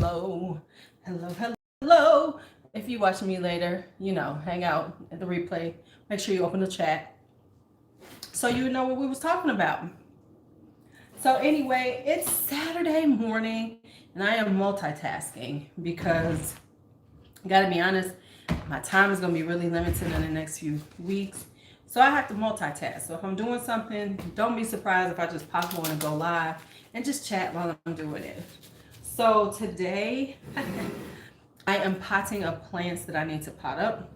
hello, hello. If you watch me later, hang out at the replay. Make sure you open the chat so you know what we was talking about. So anyway, it's Saturday morning and I am multitasking because, gotta be honest, my time is gonna be really limited in the next few weeks. So I have to multitask. So if I'm doing something, don't be surprised if I just pop on and go live and just chat while I'm doing it. So today, I am potting up plants that I need to pot up.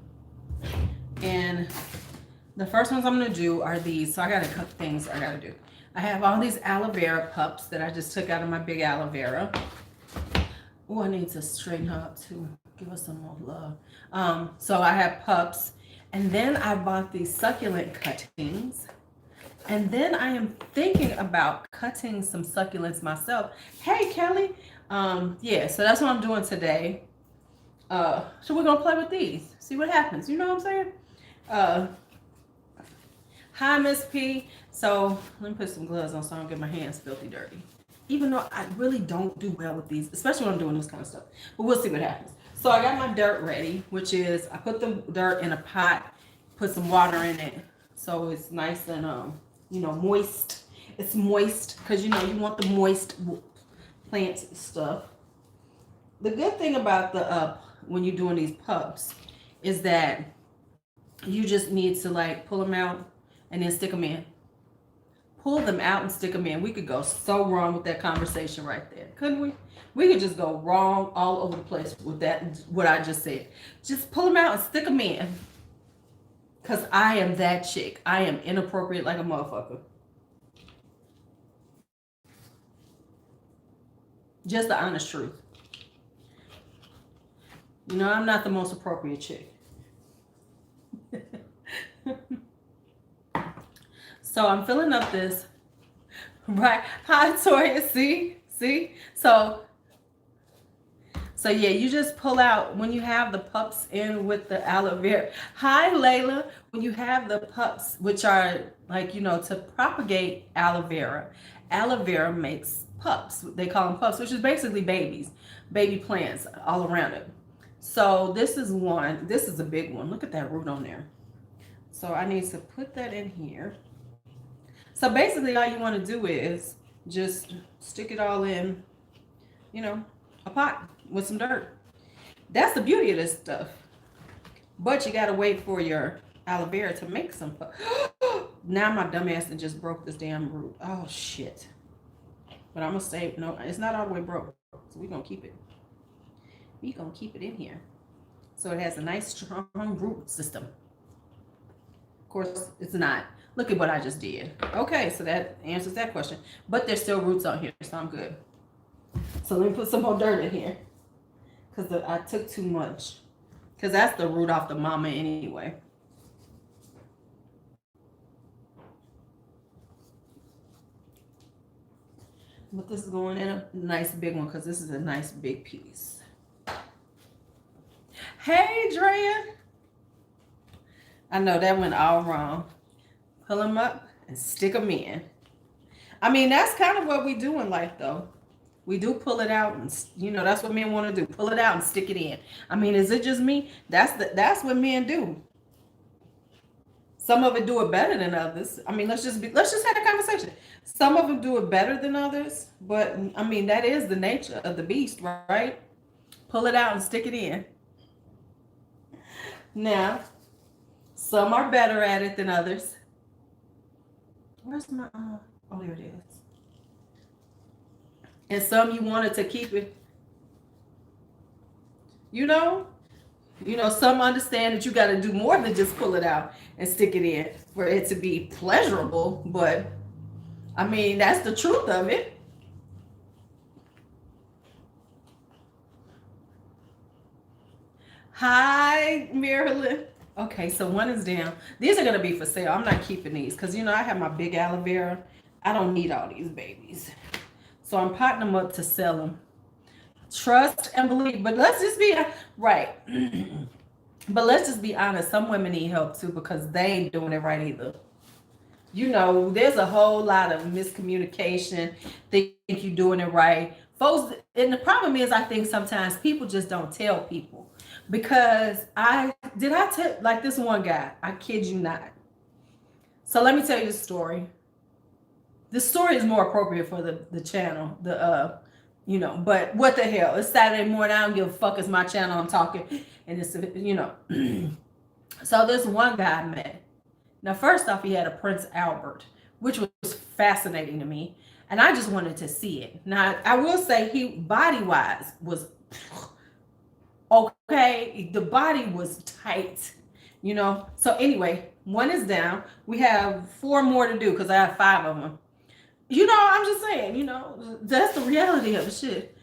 And the first ones I'm going to do are these. So I got a couple things I got to do. I have all these aloe vera pups that I just took out of my big aloe vera. Oh, I need to straighten her up too. Give her some more love. So I have pups. And then I bought these succulent cuttings. And then I am thinking about cutting some succulents myself. Hey, Kelly. Yeah, so that's what I'm doing today. So we're gonna play with these, see what happens. You know what I'm saying? Hi, Miss P. So let me put some gloves on so I don't get my hands filthy dirty. Even though I really don't do well with these, especially when I'm doing this kind of stuff. But we'll see what happens. So I got my dirt ready, which is I put the dirt in a pot, put some water in it, so it's nice and moist. It's moist because you want the moist plant stuff. The good thing about the when you're doing these pups is that you just need to like pull them out and then stick them in. Pull them out and stick them in. We could go so wrong with that conversation right there, couldn't we? We could just go wrong all over the place with that, what I just said. Just pull them out and stick them in. Because I am that chick. I am inappropriate like a motherfucker. Just the honest truth. I'm not the most appropriate chick. So I'm filling up this. Right. Hi, Toya. See? So yeah, you just pull out when you have the pups in with the aloe vera. Hi, Layla. When you have the pups, which are like, to propagate aloe vera makes pups. They call them pups, which is basically baby plants all around it. So this is one. This is a big one. Look at that root on there. So I need to put that in here. So basically all you want to do is just stick it all in, a pot with some dirt. That's the beauty of this stuff. But you got to wait for your aloe vera to make some pups. Now my dumb ass just broke this damn root. Oh, shit. But I'm going to say, no, it's not all the way broke. So we're going to keep it. We're going to keep it in here. So it has a nice, strong root system. Of course, it's not. Look at what I just did. Okay, so that answers that question. But there's still roots on here, so I'm good. So let me put some more dirt in here. Because I took too much. Because that's the root off the mama anyway. But this is going in a nice big one because this is a nice big piece. Hey, Drea. I know that went all wrong. Pull them up and stick them in. I mean, that's kind of what we do in life, though. We do pull it out, and that's what men want to do. Pull it out and stick it in. I mean, is it just me? That's what men do. Some of it do it better than others. I mean, let's just have a conversation. Some of them do it better than others, but I mean, that is the nature of the beast, right? Pull it out and stick it in. Now, some are better at it than others. Where's my, oh, there it is. And some you wanted to keep it, some understand that you got to do more than just pull it out and stick it in for it to be pleasurable. But I mean, that's the truth of it. Hi, Marilyn. Okay, so one is down. These are going to be for sale. I'm not keeping these because, I have my big aloe vera. I don't need all these babies. So I'm potting them up to sell them. Trust and believe. But let's just be right. But let's just be honest. Some women need help too because they ain't doing it right either. There's a whole lot of miscommunication. Think you're doing it right Folks, and the problem is, I think sometimes people just don't tell people. Because I tell, like, this one guy, I kid you not. So let me tell you the story. The story is more appropriate for the channel. But what the hell? It's Saturday morning. I don't give a fuck. It's my channel. I'm talking, and it's. So this one guy I met. Now, first off, he had a Prince Albert, which was fascinating to me, and I just wanted to see it. Now, I will say he body wise was okay. The body was tight. So anyway, one is down. We have 4 more to do because I have 5 of them. I'm just saying, that's the reality of the shit.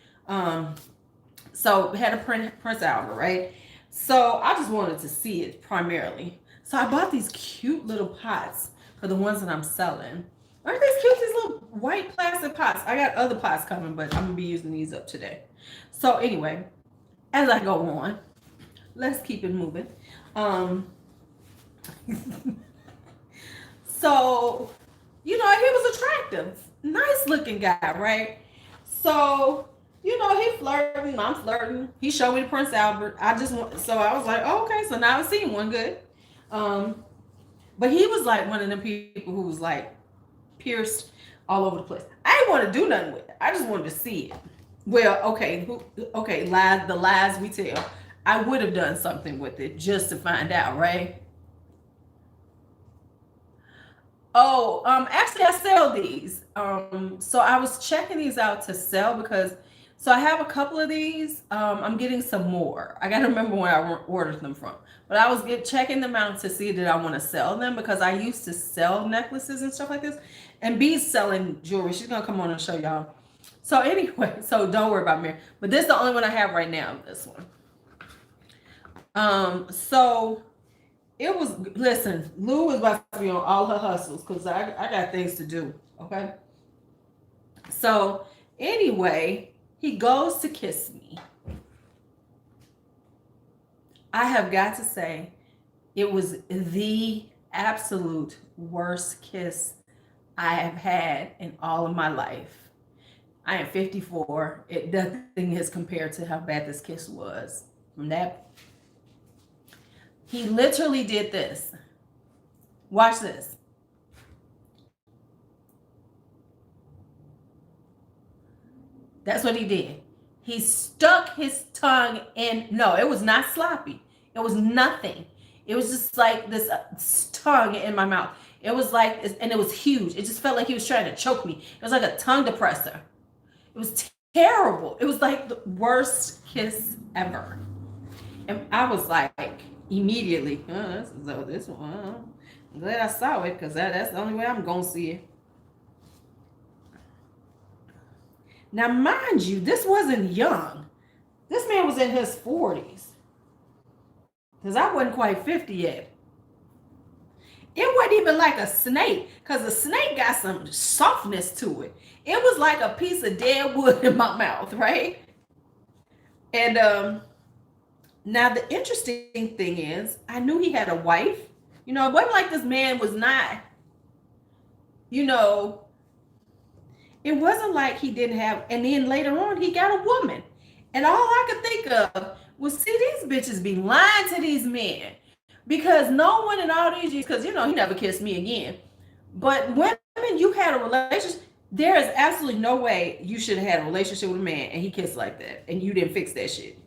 So we had a Prince Albert, right? So I just wanted to see it primarily. So I bought these cute little pots for the ones that I'm selling. Aren't these cute, these little white plastic pots? I got other pots coming, but I'm gonna be using these up today. So anyway, as I go on, let's keep it moving. So, he was attractive, nice looking guy, right? So, he flirting, I'm flirting. He showed me the Prince Albert. So I was like, oh, okay, so now I've seen one good. But he was like one of them people who was like pierced all over the place. I didn't want to do nothing with it. I just wanted to see it. Well, okay, the lies we tell. I would have done something with it just to find out, right? Oh, actually I sell these. So I was checking these out to sell because, so I have a couple of these. I'm getting some more. I got to remember where I ordered them from. But I was checking them out to see that I want to sell them because I used to sell necklaces and stuff like this. And B's selling jewelry. She's going to come on and show y'all. So anyway, so don't worry about me. But this is the only one I have right now, this one. So it was, listen, Lou is about to be on all her hustles because I got things to do, okay? So anyway, he goes to kiss me. I have got to say, it was the absolute worst kiss I have had in all of my life. I am 54. Nothing is compared to how bad this kiss was. From that, he literally did this. Watch this. That's what he did. He stuck his tongue in. No, it was not sloppy. It was nothing. It was just like this tongue in my mouth. It was like, and it was huge. It just felt like he was trying to choke me. It was like a tongue depressor. It was terrible. It was like the worst kiss ever. And I was like, immediately, this one. I'm glad I saw it because that's the only way I'm going to see it. Now, mind you, this wasn't young. This man was in his 40s. Because I wasn't quite 50 yet. It wasn't even like a snake, because a snake got some softness to it. It was like a piece of dead wood in my mouth, right? And now the interesting thing is, I knew he had a wife. It wasn't like this man was not, it wasn't like he didn't have, and then later on, he got a woman. And all I could think of was, see, these bitches be lying to these men. Because no one in all these years, because, he never kissed me again. But women, you had a relationship, there is absolutely no way you should have had a relationship with a man and he kissed like that. And you didn't fix that shit.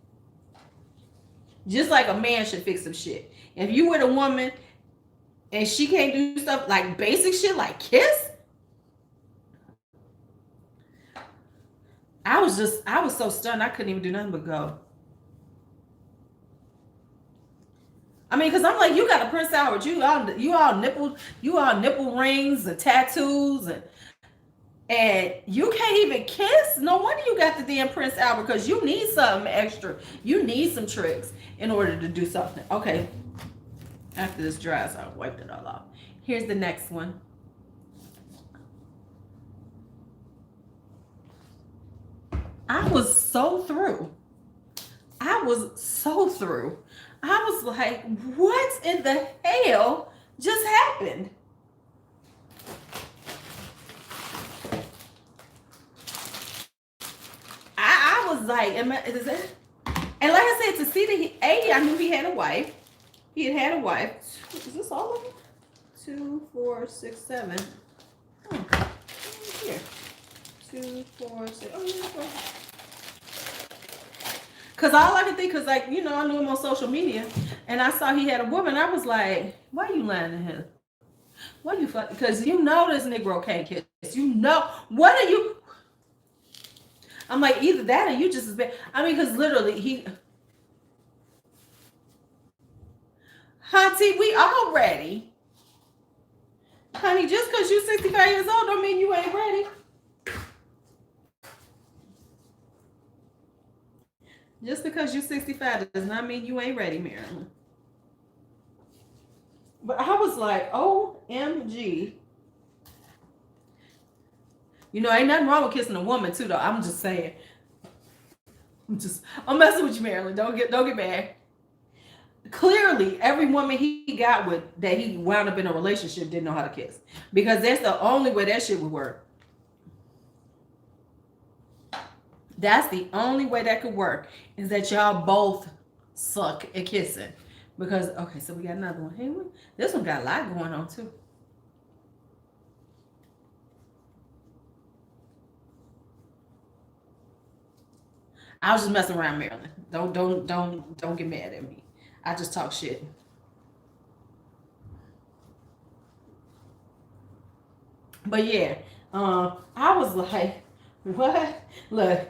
Just like a man should fix some shit. If you with a woman and she can't do stuff like basic shit like kiss, I was so stunned I couldn't even do nothing but go. I mean, because I'm like, you got a Prince Albert, you all nipple rings and tattoos, and you can't even kiss. No wonder you got the damn Prince Albert, because you need something extra. You need some tricks in order to do something. Okay, after this dries, I'll wipe it all off. Here's the next one. I was so through. I was like, what in the hell just happened? like, is that? And like I said, to see that I knew he had a wife. He had a wife. Is this all of them? 2, 4, 6, 7. Oh, here. 2, 4, 6. Oh, yeah. Cause all I could think, cause like I knew him on social media, and I saw he had a woman. I was like, why are you lying to him? Why you fucking? Cause this Negro can't kiss. What are you? I'm like, either that or you just as bad. I mean, cause literally Hunty, we all ready. Honey, just cause you 65 years old don't mean you ain't ready. Just because you're 65 does not mean you ain't ready, Marilyn. But I was like, OMG. Ain't nothing wrong with kissing a woman too, though. I'm just saying. I'm messing with you, Marilyn. Don't get mad. Clearly, every woman he got with that he wound up in a relationship didn't know how to kiss. Because that's the only way that shit would work. That's the only way that could work, is that y'all both suck at kissing. Because, okay, so we got another one. Hey, this one got a lot going on, too. I was just messing around, Marilyn. Don't get mad at me. I just talk shit. But yeah, I was like, what? Look.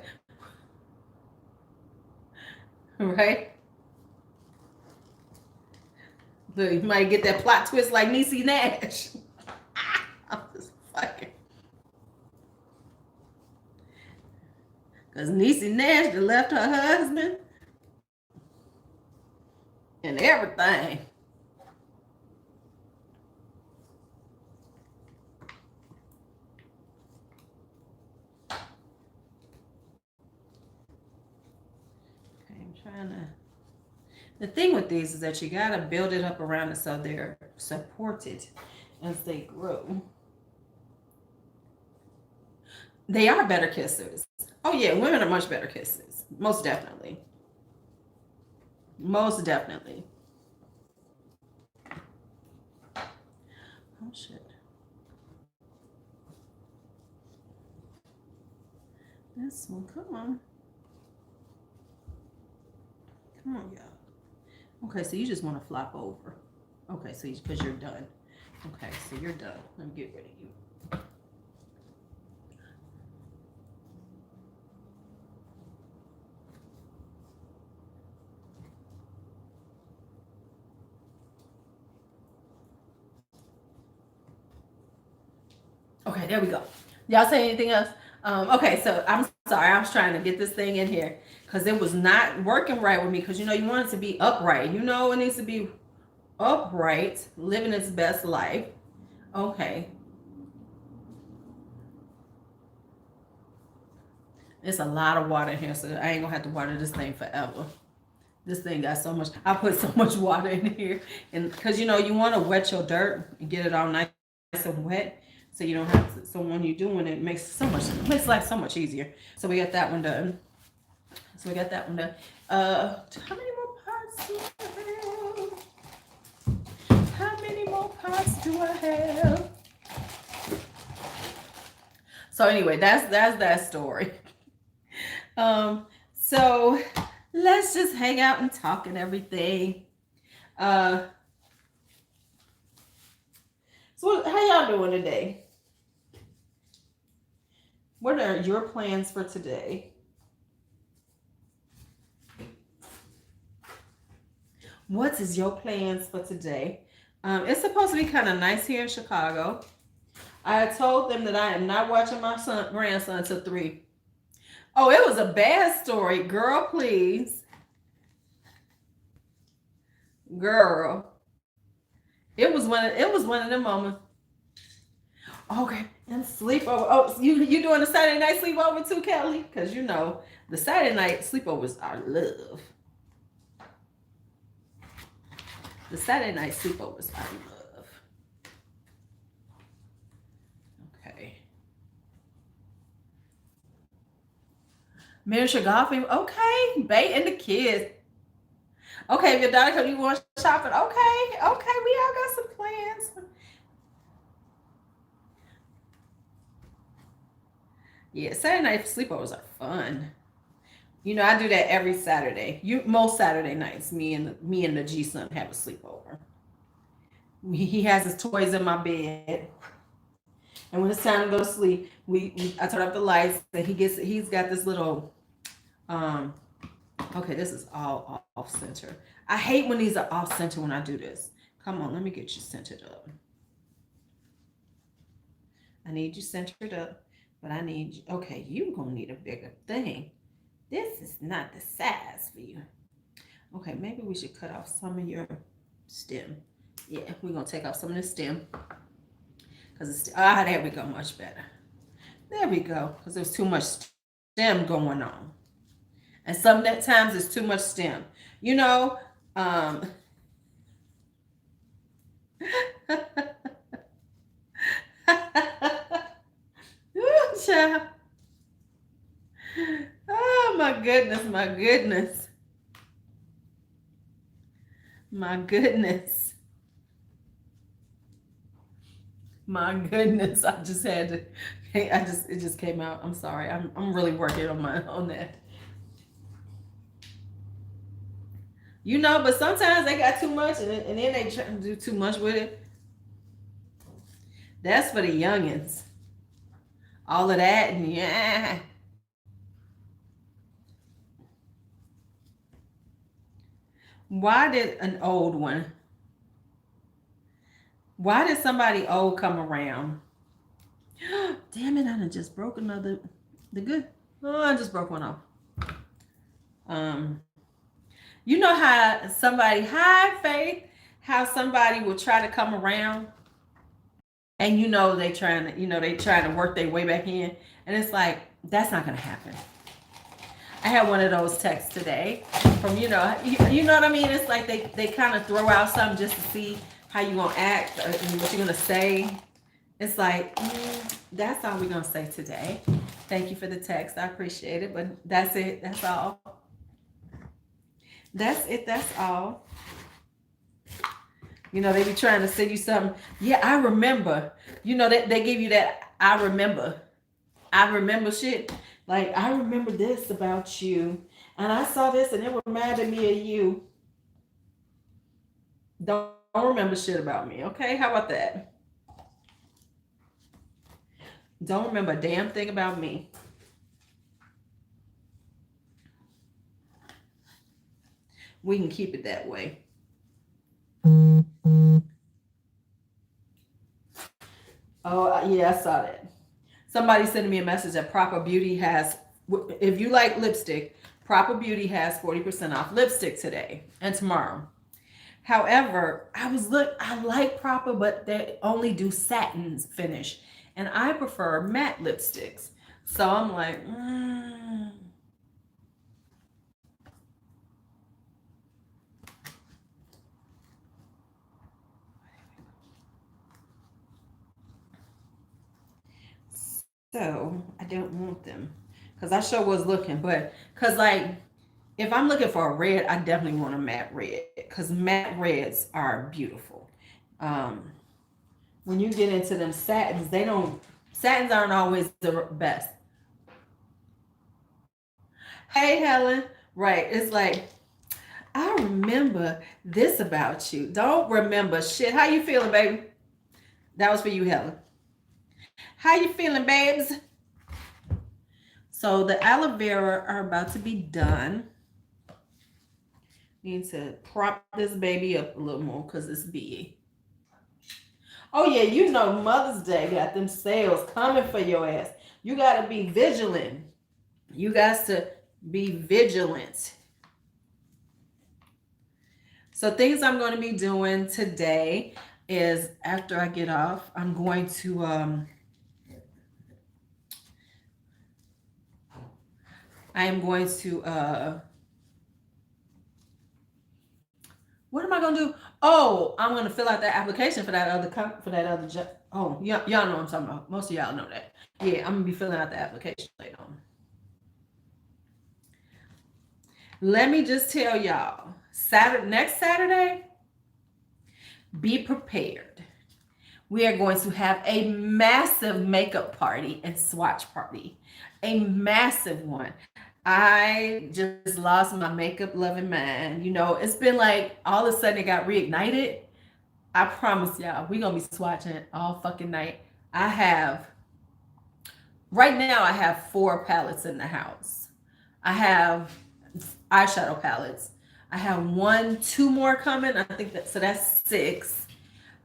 Right? Look, you might get that plot twist like Niecy Nash. I'm just fucking. Because Niecy Nash left her husband and everything. Okay, I'm trying to. The thing with these is that you got to build it up around it so they're supported as they grow. They are better kissers. Oh, yeah, women are much better kissers. Most definitely. Most definitely. Oh, shit. This one, come on. Come on, y'all. Okay, so you just want to flop over. Okay, so because you're done. Okay, so you're done. Let me get rid of you. Okay, there we go. Y'all say anything else? Okay, so I'm sorry. I was trying to get this thing in here because it was not working right with me because, you want it to be upright. It needs to be upright, living its best life. Okay. It's a lot of water in here, so I ain't going to have to water this thing forever. This thing got so much. I put so much water in here. And because, you want to wet your dirt and get it all nice and wet. So you don't have to, so when you're doing it, it makes life so much easier. So we got that one done. How many more parts do I have? How many more parts do I have? So anyway, that's that story. So let's just hang out and talk and everything. So how y'all doing today? What are your plans for today? What is your plans for today? It's supposed to be kind of nice here in Chicago. I told them that I am not watching my grandson till 3. Oh, it was a bad story. Girl, please. Girl. It was one of them moments. Okay, and sleepover. Oh, you doing a Saturday night sleepover too, Kelly? Because the Saturday night sleepovers are love. The Saturday night sleepovers are love. Okay. Miniature golfing. Okay. Bait and the kids. Okay, if your daughter comes, you want shopping. Okay. Okay. We all got some plans. Yeah, Saturday night sleepovers are fun. I do that every Saturday. Most Saturday nights, me and the G son have a sleepover. He has his toys in my bed, and when it's time to go to sleep, I turn up the lights, and he's got this little um. Okay, this is all off center. I hate when these are off center when I do this. Come on, let me get you centered up. I need you centered up, but I need you. Okay, you're gonna need a bigger thing. This is not the size for you. Okay, maybe we should cut off some of your stem. Yeah, we're gonna take off some of the stem because it's there we go, much better. There we go, because there's too much stem going on, and sometimes it's too much stem. You know, um, Ooh, child. Oh my goodness, my goodness, my goodness. My goodness, I just had to. It just came out. I'm sorry. I'm really working on that. But sometimes they got too much, and then they try to do too much with it. That's for the youngins. All of that, and yeah. Why did an old one? Why did somebody old come around? Damn it! I done just broke another. The good. Oh, I just broke one off. Um, you know how somebody high faith, how somebody will try to come around, and they trying to work their way back in, and it's like that's not gonna happen. I had one of those texts today from you know what I mean. It's like they kind of throw out something just to see how you gonna act and what you're gonna say. It's like that's all we're gonna say today. Thank you for the text. I appreciate it, but that's it. That's all. That's it. That's all. They be trying to send you something. Yeah, I remember. They give you that I remember. I remember shit. Like, I remember this about you. And I saw this and it reminded me of you. Don't remember shit about me, okay? How about that? Don't remember a damn thing about me. We can keep it that way. Oh, yeah, I saw that. Somebody sending me a message that Proper Beauty has, if you like lipstick, Proper Beauty has 40% off lipstick today and tomorrow. However, I like Proper, but they only do satins finish, and I prefer matte lipsticks. So I'm like, so I don't want them because I sure was looking, but because like if I'm looking for a red, I definitely want a matte red because matte reds are beautiful. Um, when you get into them satins, satins aren't always the best. Hey, Helen. Right. It's like, I remember this about you. Don't remember shit. How you feeling, baby? That was for you, Helen. How you feeling, babes? So the aloe vera are about to be done. Need to prop this baby up a little more because it's big. Oh yeah, Mother's Day got them sales coming for your ass. You got to be vigilant. You guys to be vigilant. So things I'm going to be doing today is after I get off, I'm going to what am I going to do? Oh, I'm going to fill out that application for that other job. Oh, y'all know what I'm talking about. Most of y'all know that. Yeah, I'm going to be filling out the application later on. Let me just tell y'all, next Saturday, be prepared. We are going to have a massive makeup party and swatch party. A massive one. I just lost my makeup loving mind. You know, it's been like all of a sudden it got reignited. I promise y'all, we're gonna be swatching all fucking night. I have right now I have 4 palettes in the house. I have eyeshadow palettes. I have 2 more coming. I think that so that's 6.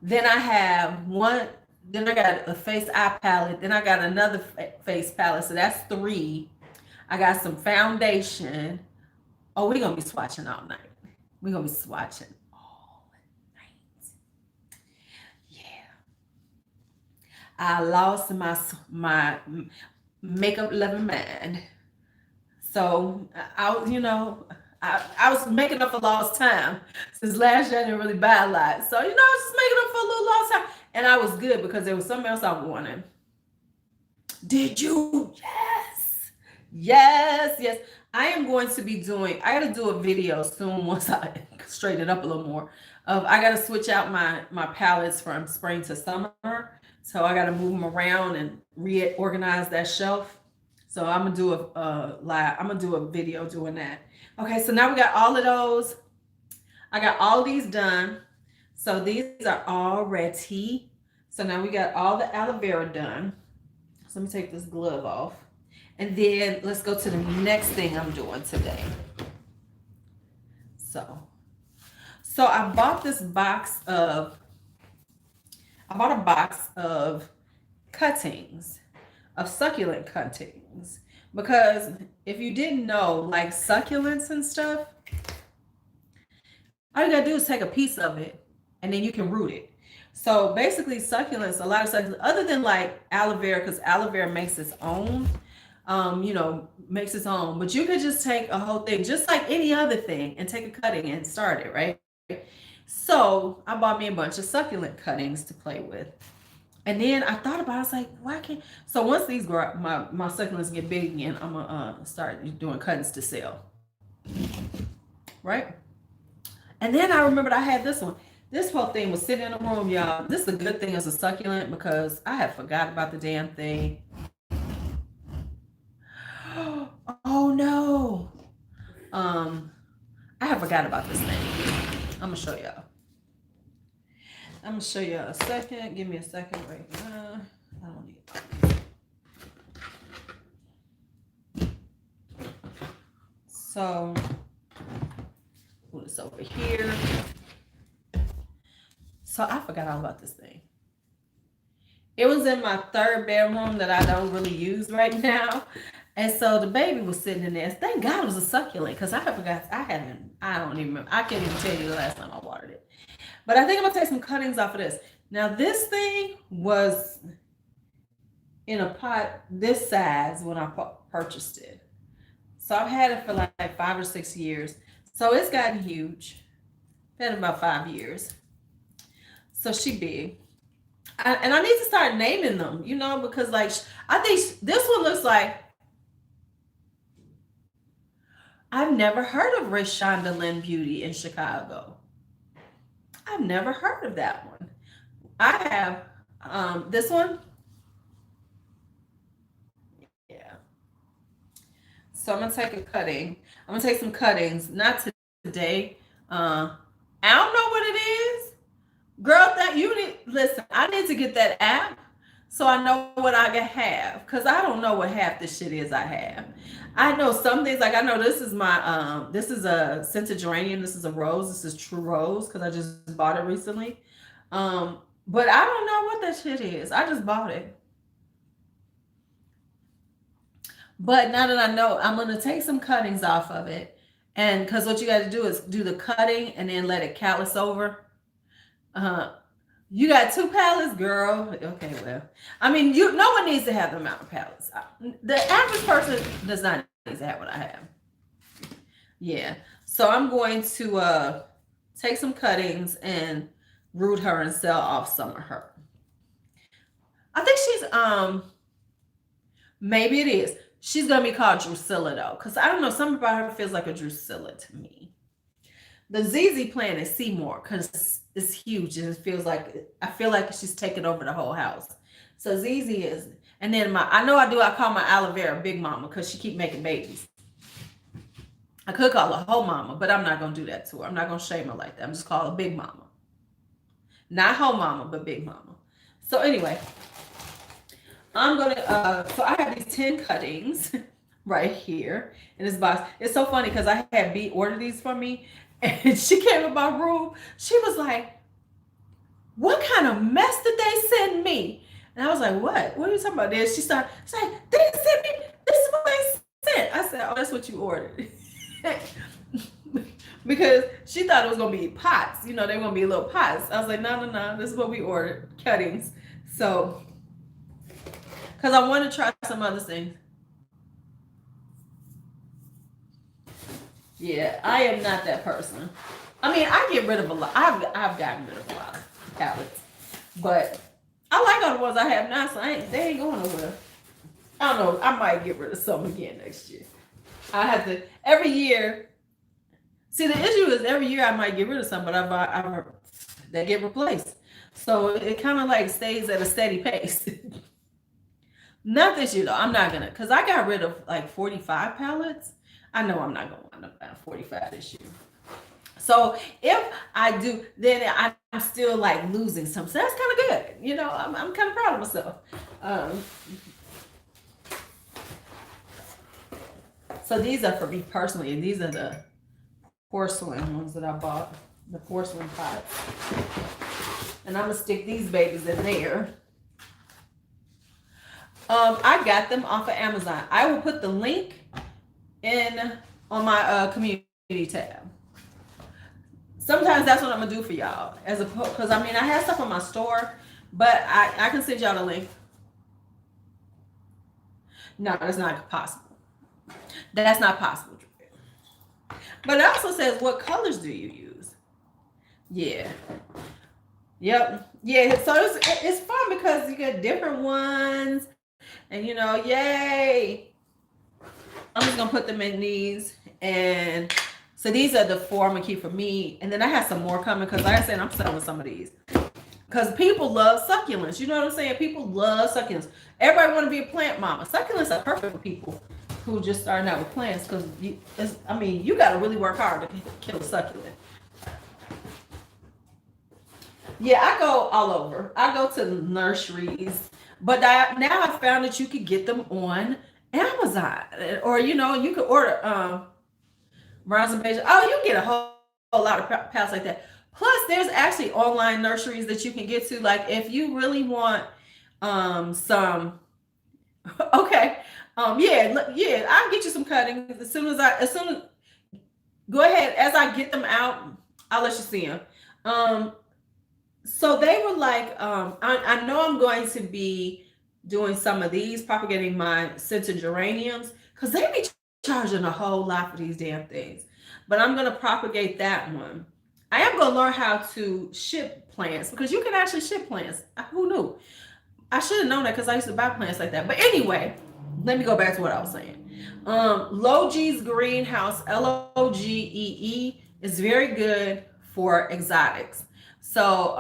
Then I have one. Then I got a face eye palette. Then I got another face palette. So that's 3. I got some foundation. Oh, we're gonna be swatching all night. We're gonna be swatching all night. Yeah. I lost my makeup loving mind. So I was making up for lost time since last year. I didn't really buy a lot, so I was just making up for a little lost time, and I was good because there was something else I wanted. Did you? Yes, yes, yes. I am going to be doing. I got to do a video soon once I straighten it up a little more. I got to switch out my palettes from spring to summer, so I got to move them around and reorganize that shelf. So I'm gonna do a live. I'm gonna do a video doing that. Okay, so now we got all of those. I got all these done. So these are all ready. So now we got all the aloe vera done. So let me take this glove off. And then let's go to the next thing I'm doing today. So I bought a box of cuttings, of succulent cuttings. Because if you didn't know, like succulents and stuff, all you gotta do is take a piece of it and then you can root it. So basically succulents, a lot of succulents, other than like aloe vera, because aloe vera makes its own, makes its own. But you could just take a whole thing, just like any other thing, and take a cutting and start it, right? So I bought me a bunch of succulent cuttings to play with. And then I thought about it, I was like, why can't, so once these grow, my succulents get big again, I'm gonna start doing cuttings to sell. Right? And then I remembered I had this one. This whole thing was sitting in the room, y'all. This is a good thing as a succulent because I had forgot about the damn thing. Oh no. I have forgot about this thing. I'm gonna show y'all. I'm gonna show y'all a second. Give me a second right now. I don't need it. So put this over here. So I forgot all about this thing. It was in my 3rd bedroom that I don't really use right now. And so the baby was sitting in there. Thank God it was a succulent because I forgot. I don't even remember. I can't even tell you the last time I watered it. But I think I'm going to take some cuttings off of this. Now, this thing was in a pot this size when I purchased it. So I've had it for like 5 or 6 years. So it's gotten huge. I've had it about 5 years. So she big. And I need to start naming them, because like, I think this one looks like, I've never heard of Rashonda Lynn Beauty in Chicago. I've never heard of that one. I have this one. Yeah. So I'm gonna take a cutting. I'm gonna take some cuttings. Not today. I don't know what it is, girl. That you need. Listen, I need to get that app so I know what I can have, because I don't know what half the shit is I have. I know some things, like I know this is my this is a scented geranium, this is a rose, this is true rose because I just bought it recently. But I don't know what that shit is. I just bought it. But now that I know, I'm gonna take some cuttings off of it. And because what you got to do is do the cutting and then let it callus over. You got 2 palettes, girl. Okay, well, I mean, no one needs to have the amount of palettes. The average person does not need to have what I have. Yeah. So I'm going to take some cuttings and root her and sell off some of her. I think she's maybe it is. She's gonna be called Drusilla though, because I don't know, something about her feels like a Drusilla to me. The ZZ plant is Seymour because it's huge and it feels like, I feel like she's taking over the whole house. So ZZ is, and then I call my aloe vera Big Mama because she keep making babies. I could call her Ho Mama, but I'm not gonna do that to her. I'm not gonna shame her like that. I'm just call her Big Mama, not Ho Mama, but Big Mama. So anyway, I'm gonna. So I have these 10 cuttings right here in this box. It's so funny because I had B order these for me, and she came in my room. She was like, "What kind of mess did they send me?" And I was like, "What? What are you talking about?" This. She's like, "They sent me. This is what they sent." I said, "Oh, that's what you ordered." Because she thought it was gonna be pots, they were gonna be little pots. I was like, no, this is what we ordered, cuttings. So, because I want to try some other things. Yeah, I am not that person. I mean, I get rid of a lot. I've gotten rid of a lot of palettes, but I like all the ones I have now, so they ain't going nowhere. I don't know. I might get rid of some again next year. I have to every year. See, the issue is every year I might get rid of some, but they get replaced. So it kind of like stays at a steady pace. Not this year though. I'm not gonna, because I got rid of like 45 palettes. I know I'm not gonna wind up at 45 this year. So if I do, then I'm still like losing some. So that's kind of good. I'm kind of proud of myself. So these are for me personally, and these are the porcelain ones that I bought, the porcelain pots. And I'm gonna stick these babies in there. I got them off of Amazon. I will put the link on my community tab. Sometimes that's what I'm gonna do for y'all, because I have stuff on my store, but I can send y'all the link. No, that's not possible. That's not possible. But it also says, what colors do you use? Yeah. Yep. Yeah. So it's fun because you get different ones, and yay. I'm just gonna put them in these, and so these are the 4 I'm gonna keep for me, and then I have some more coming because, like I said, I'm selling some of these because people love succulents. You know what I'm saying? People love succulents. Everybody want to be a plant mama. Succulents are perfect for people who just starting out with plants, because you got to really work hard to kill a succulent. Yeah, I go all over. I go to nurseries, but now I found that you could get them on Amazon, or you could order Browns and Beige. Oh, you get a whole lot of pallets like that. Plus, there's actually online nurseries that you can get to. Like if you really want some. Okay. I'll get you some cuttings as soon as go ahead, as I get them out, I'll let you see them. So they were like, I know I'm going to be doing some of these, propagating my scented geraniums, because they be charging a whole lot for these damn things. But I'm going to propagate that one. I am going to learn how to ship plants, because you can actually ship plants. Who knew? I should have known that because I used to buy plants like that. But anyway, let me go back to what I was saying. Logie's greenhouse, Logee, is very good for exotics. So,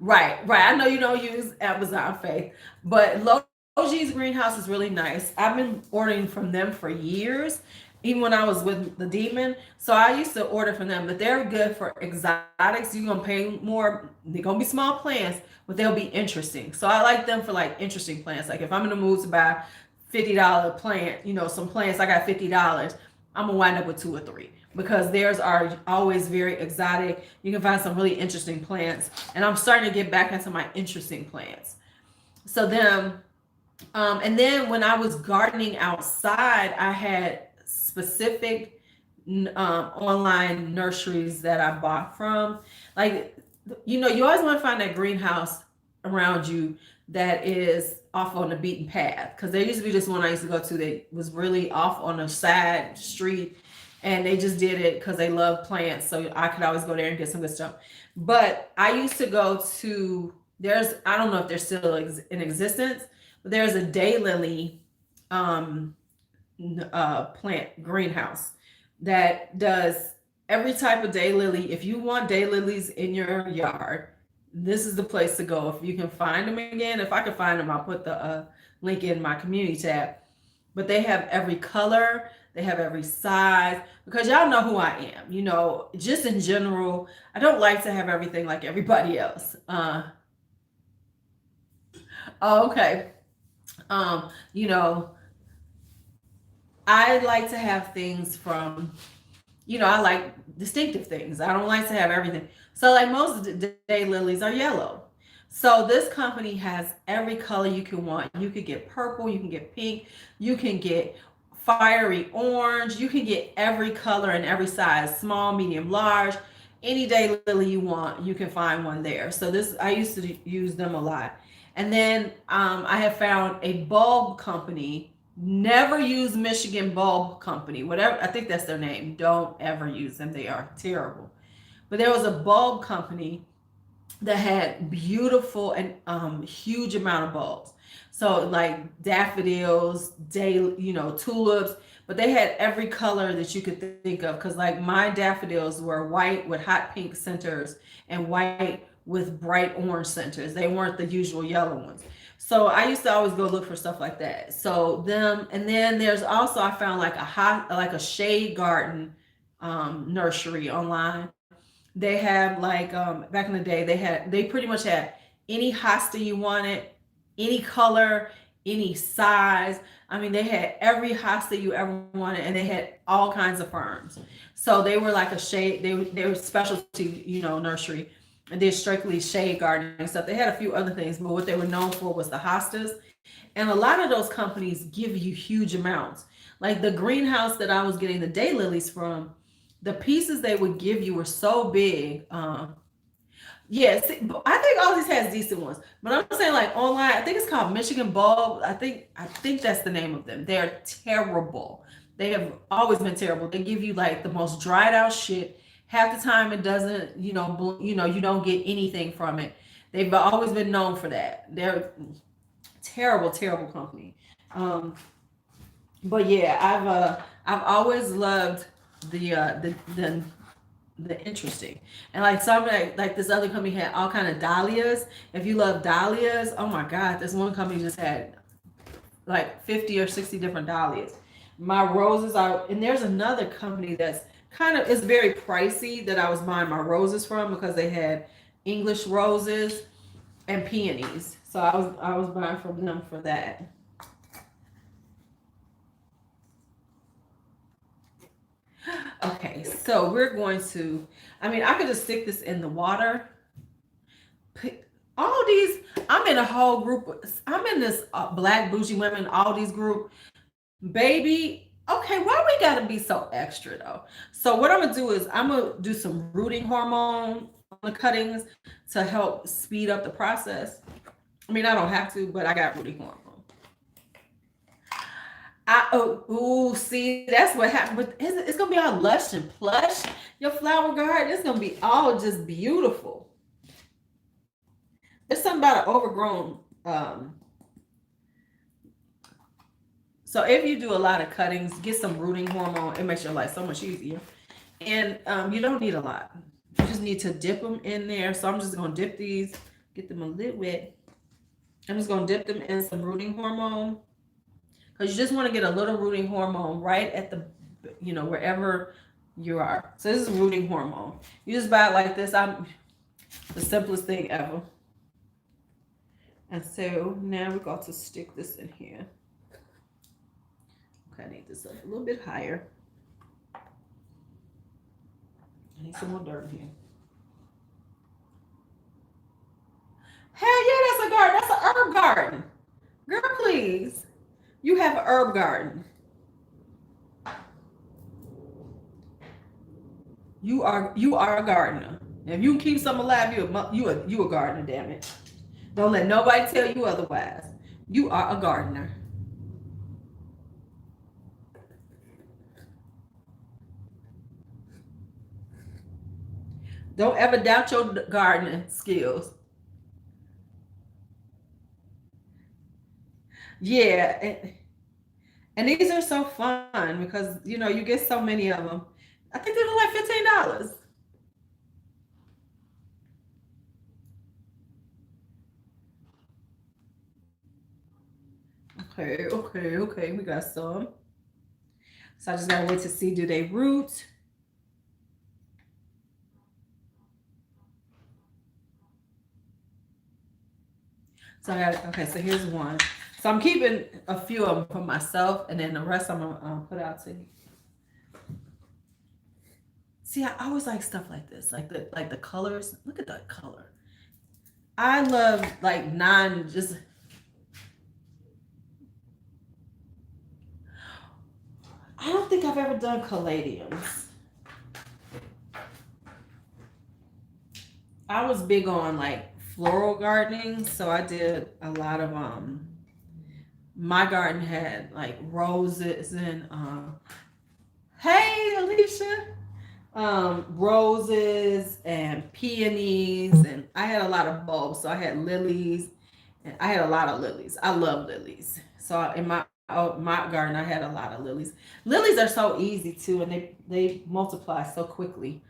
right. I know you don't use Amazon, Faith, but Logie's greenhouse is really nice. I've been ordering from them for years, even when I was with the Demon. So I used to order from them, but they're good for exotics. You're going to pay more. They're going to be small plants, but they'll be interesting. So I like them for like interesting plants. Like if I'm in the mood to buy $50 plant, some plants I got $50, I'm going to wind up with 2 or 3, because theirs are always very exotic. You can find some really interesting plants, and I'm starting to get back into my interesting plants. So then, and then when I was gardening outside, I had specific online nurseries that I bought from. Like, you always want to find that greenhouse around you that is off on the beaten path, because there used to be this one I used to go to that was really off on a side street, and they just did it because they love plants, so I could always go there and get some good stuff. But I used to go to, I don't know if they're still in existence, but there's a daylily um, plant greenhouse that does every type of daylily. If you want daylilies in your yard, this is the place to go. If you can find them again, if I can find them, I'll put the link in my community tab. But they have every color, they have every size, because y'all know who I am. You know, just in general, I don't like to have everything like everybody else. Okay. You know, I like to have things from, I like distinctive things. I don't like to have everything. So, like most day lilies are yellow. So, this company has every color you can want. You could get purple, you can get pink, you can get fiery orange, you can get every color and every size, small, medium, large. Any day lily you want, you can find one there. So, this, I used to use them a lot. And then I have found a bulb company. Never use Michigan Bulb Company. Whatever, I think that's their name. Don't ever use them. They are terrible. But there was a bulb company that had beautiful and huge amount of bulbs. So like daffodils, tulips, but they had every color that you could think of. Because like my daffodils were white with hot pink centers and white with bright orange centers. They weren't the usual yellow ones. So I used to always go look for stuff like that. So them, and then there's also, I found like like a shade garden nursery online. They have like back in the day, they pretty much had any hosta you wanted, any color, any size. I mean, they had every hosta you ever wanted, and they had all kinds of ferns. So they were like a shade. They were specialty, nursery, and they're strictly shade gardening stuff. They had a few other things, but what they were known for was the hostas. And a lot of those companies give you huge amounts. Like the greenhouse that I was getting the daylilies from, the pieces they would give you were so big. Yes, I think all these has decent ones, but I'm saying like online, I think it's called Michigan Bulb. I think that's the name of them. They're terrible. They have always been terrible. They give you like the most dried out shit. Half the time it doesn't, you don't get anything from it. They've always been known for that. They're terrible, terrible company. Um, but yeah, I've always loved the interesting, and like some like this other company had all kind of dahlias. If you love dahlias, oh my god, this one company just had like 50 or 60 different dahlias. My roses are, and there's another company that's kind of, it's very pricey, that I was buying my roses from, because they had English roses and peonies. So I was buying from them for that. Okay, so we're going to, I mean, I could just stick this in the water. All these, I'm in a whole group. I'm in this Black Bougie Women, all these group. Baby, okay, why we gotta be so extra though? So what I'm gonna do is I'm gonna do some rooting hormone on the cuttings to help speed up the process. I mean, I don't have to, but I got rooting hormone. See, that's what happened. But it's gonna be all lush and plush. Your flower garden, it's gonna be all just beautiful. There's something about an overgrown. So if you do a lot of cuttings, get some rooting hormone. It makes your life so much easier. And you don't need a lot. You just need to dip them in there. So I'm just gonna dip these, get them a little wet. I'm just gonna dip them in some rooting hormone, because you just want to get a little rooting hormone right at the, wherever you are. So this is rooting hormone. You just buy it like this. I'm the simplest thing ever. And so now we're going to stick this in here. Okay, I need this up a little bit higher. I need some more dirt here. Hell yeah, that's a garden. That's an herb garden. Girl, please. You have an herb garden. You are a gardener. If you can keep something alive, you a gardener, damn it. Don't let nobody tell you otherwise. You are a gardener. Don't ever doubt your gardening skills. Yeah. And these are so fun because you get so many of them. I think they're like $15. Okay, okay, okay. We got some. So I just gotta wait to see, do they root? So I got, okay, so here's one. So I'm keeping a few of them for myself, and then the rest I'm gonna put out to you. See, I always like stuff like this, like the colors. Look at that color. I love like non just. I don't think I've ever done caladiums. I was big on like floral gardening, so I did a lot of my garden had like roses and hey Alicia, roses and peonies, and I had a lot of bulbs. So I had lilies, and I had a lot of lilies. I love lilies. So in my garden, I had a lot of lilies. Lilies are so easy too, and they multiply so quickly.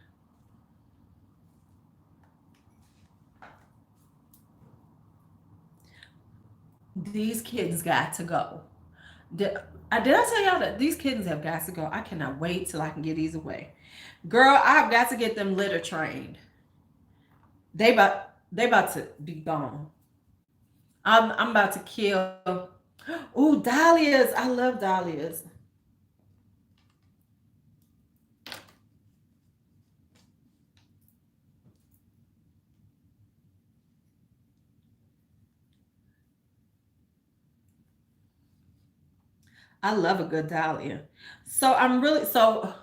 These kids got to go. Did I tell y'all that these kittens have got to go? I cannot wait till I can get these away. Girl, I've got to get them litter trained. They about to be gone. I'm about to kill. Ooh, dahlias. I love dahlias. I love a good dahlia. So I'm really so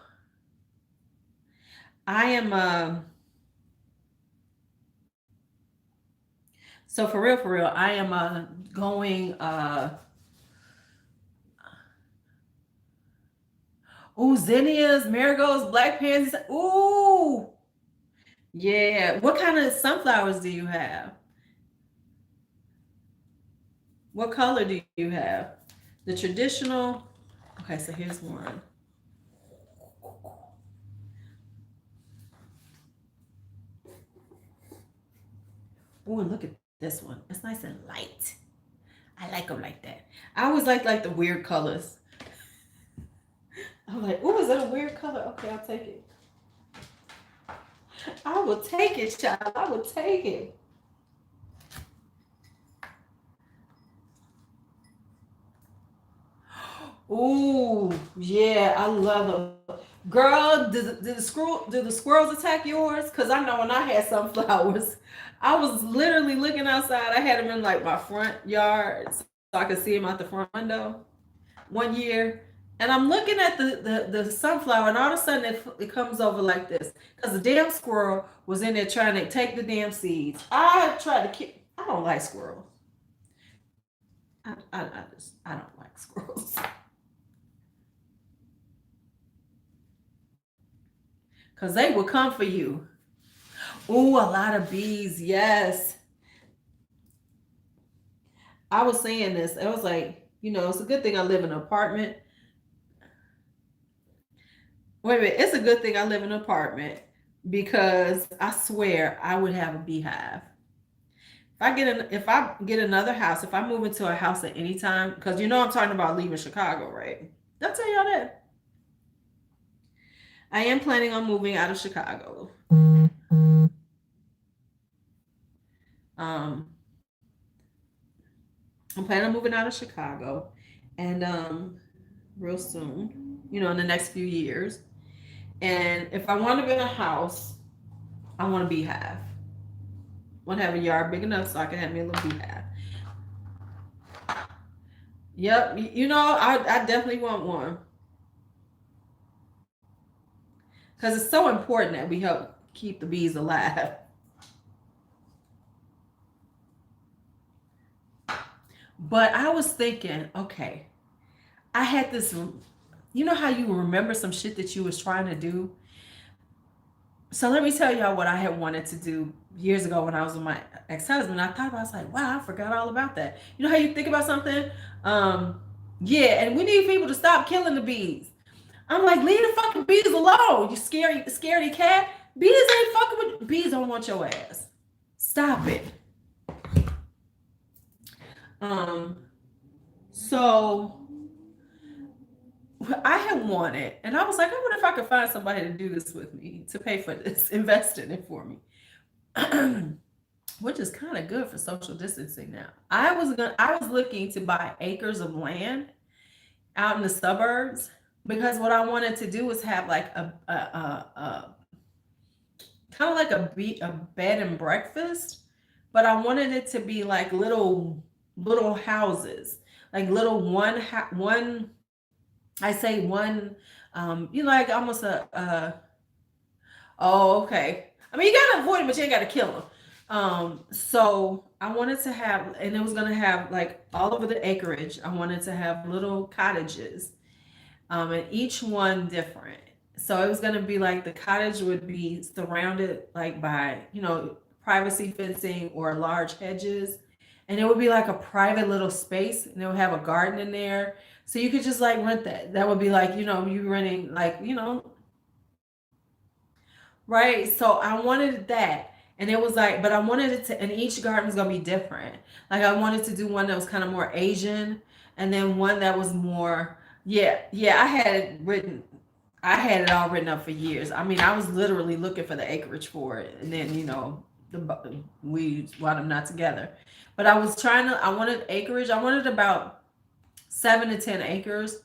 I am so for real, I am going ooh, zinnias, marigolds, black pansies. Ooh, yeah. What kind of sunflowers do you have? What color do you have? The traditional. Okay, so here's one. Ooh, and look at this one. It's nice and light. I like them like that. I always like the weird colors. I'm like, ooh, is that a weird color? Okay, I'll take it. I will take it, child. I will take it. Ooh, yeah, I love them. Girl, did the squirrels attack yours? Cause I know when I had sunflowers, I was literally looking outside. I had them in like my front yard, so I could see them out the front window one year. And I'm looking at the sunflower, and all of a sudden it comes over like this. Because the damn squirrel was in there trying to take the damn seeds. I tried to keep, I don't like squirrels. I don't like squirrels. Because they will come for you. Ooh, a lot of bees. Yes. I was saying this. I was like, it's a good thing I live in an apartment. Wait a minute. It's a good thing I live in an apartment because I swear I would have a beehive. If I get another house, if I move into a house at any time, because I'm talking about leaving Chicago, right? Did I tell y'all that? I am planning on moving out of Chicago. Um, I'm planning on moving out of Chicago, and real soon, in the next few years. And if I want to be in a house, I want a beehive. I want to have a yard big enough so I can have me a little beehive. Yep, I definitely want one because it's so important that we help keep the bees alive. But I was thinking, okay, I had this. You know how you remember some shit that you was trying to do? So let me tell y'all what I had wanted to do years ago when I was with my ex-husband. I was like, wow, I forgot all about that. You know how you think about something? Um, Yeah, and we need people to stop killing the bees. I'm like, leave the fucking bees alone. You scaredy cat. Bees ain't fucking with bees. Don't want your ass. Stop it. Um. So I had wanted, and I was like, I wonder if I could find somebody to do this with me to pay for this, invest in it for me, which is kind of good for social distancing now. I was looking to buy acres of land out in the suburbs because what I wanted to do was have like a kind of like a bed and breakfast, but I wanted it to be like little houses, like little one. I say one, you know, like almost oh, okay. I mean, you gotta avoid them, but you ain't gotta kill them. So I wanted to have, and it was gonna have like all over the acreage. I wanted to have little cottages, and each one different. So it was gonna be like the cottage would be surrounded like by, you know, privacy fencing or large hedges, and it would be like a private little space, and it would have a garden in there. So you could just like rent that. That would be like, you know, you renting like, you know, right? So I wanted that. And it was like, but I wanted it to, and each garden was gonna be different. Like I wanted to do one that was kind of more Asian, and then one that was more, yeah, yeah. I had it all written up for years. I mean, I was literally looking for the acreage for it, and then you know, we wound up not together. But I was trying to. I wanted acreage. I wanted about 7 to 10 acres,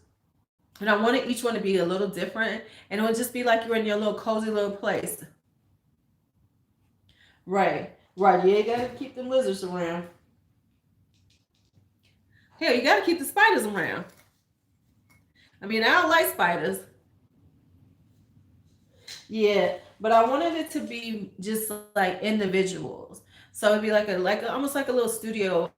and I wanted each one to be a little different, and it would just be like you're in your little cozy little place. Right, right. Yeah, you gotta keep the lizards around. Hell, you gotta keep the spiders around. I mean, I don't like spiders. Yeah, but I wanted it to be just like individuals. So it'd be almost like a little studio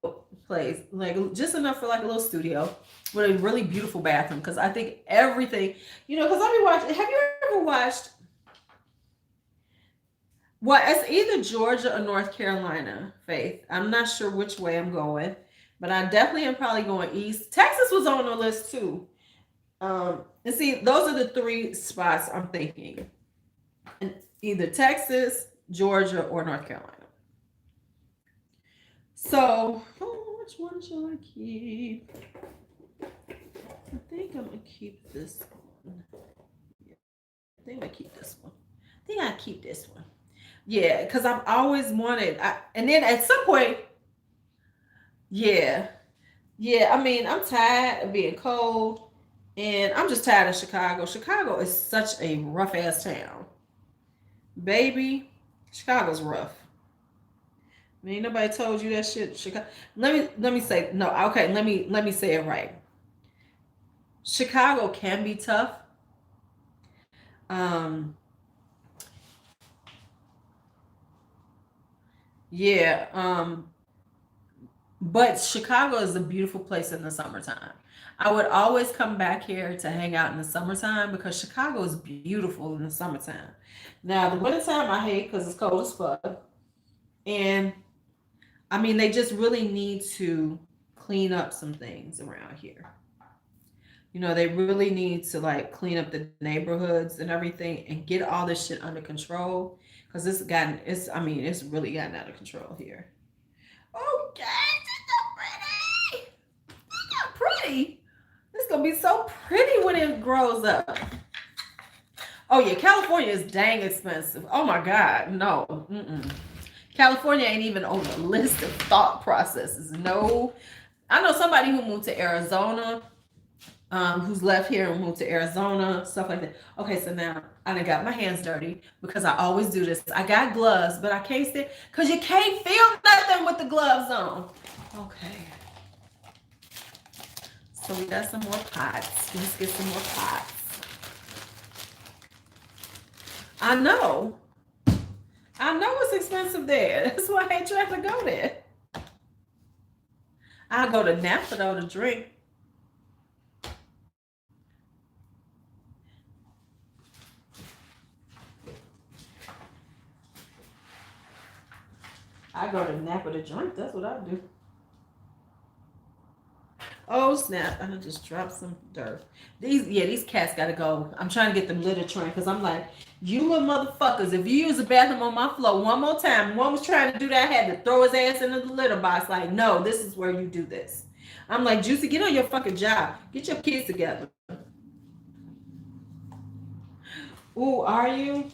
place, like just enough for like a little studio with a really beautiful bathroom. Because I think everything, you know, because I be watching. Have you ever watched? Well, it's either Georgia or North Carolina, Faith. I'm not sure which way I'm going, but I definitely am probably going east. Texas was on the list too. And see, those are the three spots I'm thinking. And either Texas, Georgia, or North Carolina. So, oh, which one shall I keep? I think I'm gonna keep this one. Yeah, I think I keep this one. I think I keep this one. Yeah, because I've always wanted. And then at some point, yeah, yeah. I mean, I'm tired of being cold, and I'm just tired of Chicago. Chicago is such a rough ass town, baby. Chicago's rough. I mean, nobody told you that shit. Chicago. Let me say no. Okay, let me say it right. Chicago can be tough. Um, yeah. But Chicago is a beautiful place in the summertime. I would always come back here to hang out in the summertime because Chicago is beautiful in the summertime. Now, the wintertime I hate because it's cold as fuck. And I mean, they just really need to clean up some things around here. You know, they really need to like clean up the neighborhoods and everything and get all this shit under control because I mean, it's really gotten out of control here. Okay, it's so pretty. It's so pretty. It's gonna be so pretty when it grows up. Oh yeah, California is dang expensive. Oh my God, no. Mm-mm. California ain't even on the list of thought processes. No, I know somebody who moved to Arizona, who's left here and moved to Arizona, stuff like that. Okay, so now I done got my hands dirty because I always do this. I got gloves, but I can't stand because you can't feel nothing with the gloves on. Okay, so we got some more pots. Let's get some more pots. I know. I know it's expensive there. That's why I ain't trying to go there. I go to Napa though to drink. I go to Napa to drink. That's what I do. Oh snap! I just dropped some dirt. These cats gotta go. I'm trying to get them litter trained because I'm like, you little motherfuckers. If you use the bathroom on my floor one more time, one was trying to do that, I had to throw his ass into the litter box. Like, no, this is where you do this. I'm like, Juicy, get on your fucking job. Get your kids together. Ooh, are you?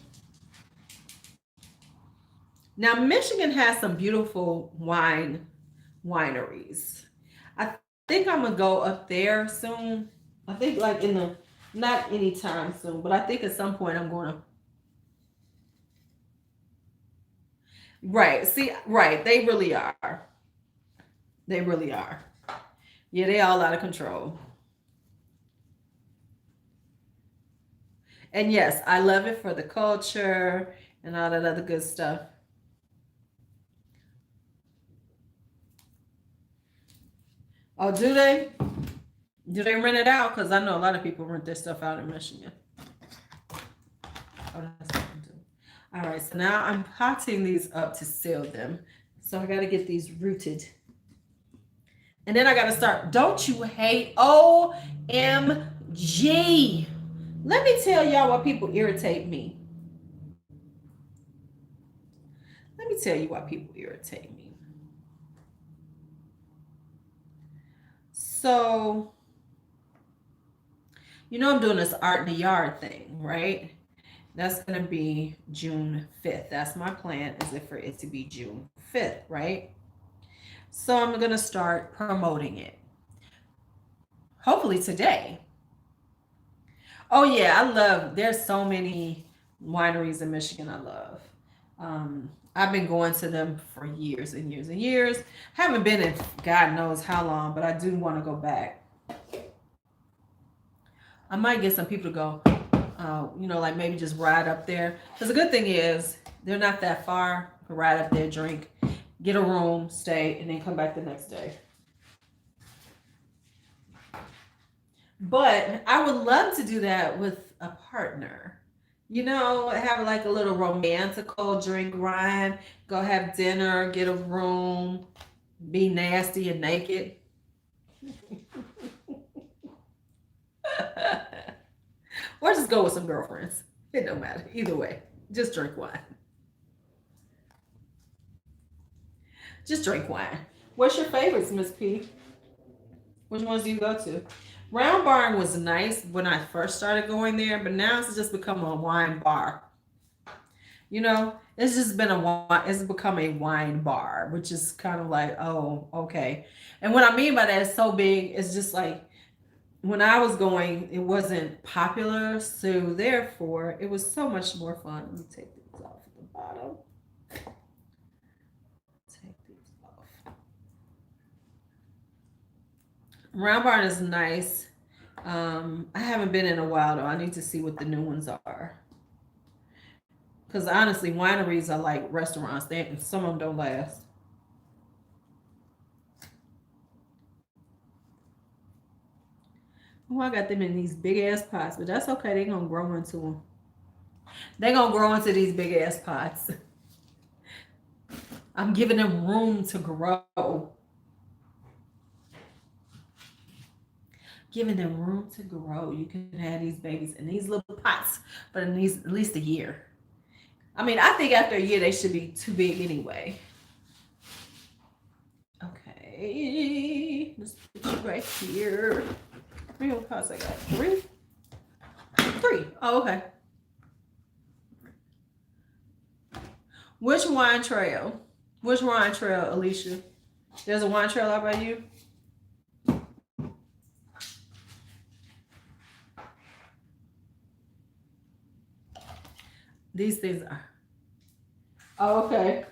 Now, Michigan has some beautiful wineries. I think I'm gonna go up there soon. I think like in the not anytime soon, but I think at some point I'm going to. Right. See, right. They really are. They really are. Yeah, they all out of control. And yes, I love it for the culture and all that other good stuff. Oh, do they? Do they rent it out? Because I know a lot of people rent their stuff out in Michigan. Oh, that's something too. All right, so now I'm potting these up to seal them. So I got to get these rooted. And then I got to start. Don't you hate? OMG. Let me tell y'all why people irritate me. Let me tell you why people irritate me. So, I'm doing this art in the yard thing, right? That's going to be June 5th. That's my plan, is it for it to be June 5th, right? So I'm going to start promoting it. Hopefully today. Oh yeah, there's so many wineries in Michigan I love. I've been going to them for years and years and years. Haven't been in God knows how long, but I do want to go back. I might get some people to go, like maybe just ride up there. Because the good thing is they're not that far. You can ride up there, drink, get a room, stay, and then come back the next day. But I would love to do that with a partner. Have like a little romantical drink ride, go have dinner, get a room, be nasty and naked. Or just go with some girlfriends. It don't matter. Either way, just drink wine. Just drink wine. What's your favorites, Miss P? Which ones do you go to? Round Barn was nice when I first started going there, but now it's just become a wine bar. It's become a wine bar, which is kind of like, oh, okay. And what I mean by that is so big, it's just like when I was going, it wasn't popular, so therefore it was so much more fun. Let me take these off at the bottom. Take these off. Round Barn is nice. I haven't been in a while though. I need to see what the new ones are. Because honestly, wineries are like restaurants. Some of them don't last. Oh, I got them in these big ass pots, but that's okay. They're gonna grow into them. They're gonna grow into these big ass pots. I'm giving them room to grow. Giving them room to grow. You can have these babies in these little pots for at least a year. I mean, I think after a year they should be too big anyway. Okay, let's put you right here. How many pots I got? Three. Oh, okay. Which wine trail? Alicia? There's a wine trail out by you? These things are. Oh, okay.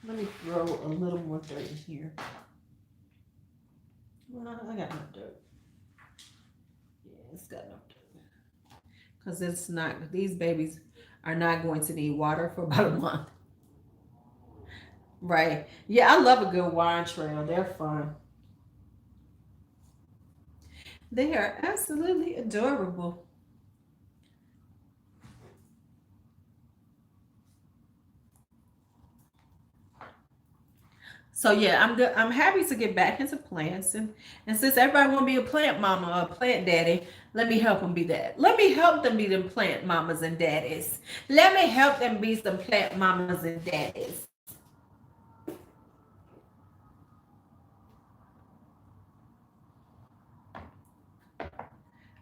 Let me throw a little more dirt in here. Well, I got enough dirt. Yeah, it's got enough dirt. Because these babies are not going to need water for about a month. Right. Yeah, I love a good wine trail. They're fun. They are absolutely adorable. So yeah, I'm good. I'm happy to get back into plants, and since everybody want to be a plant mama or a plant daddy, let me help them be that. Let me help them be them plant mamas and daddies. Let me help them be some plant mamas and daddies.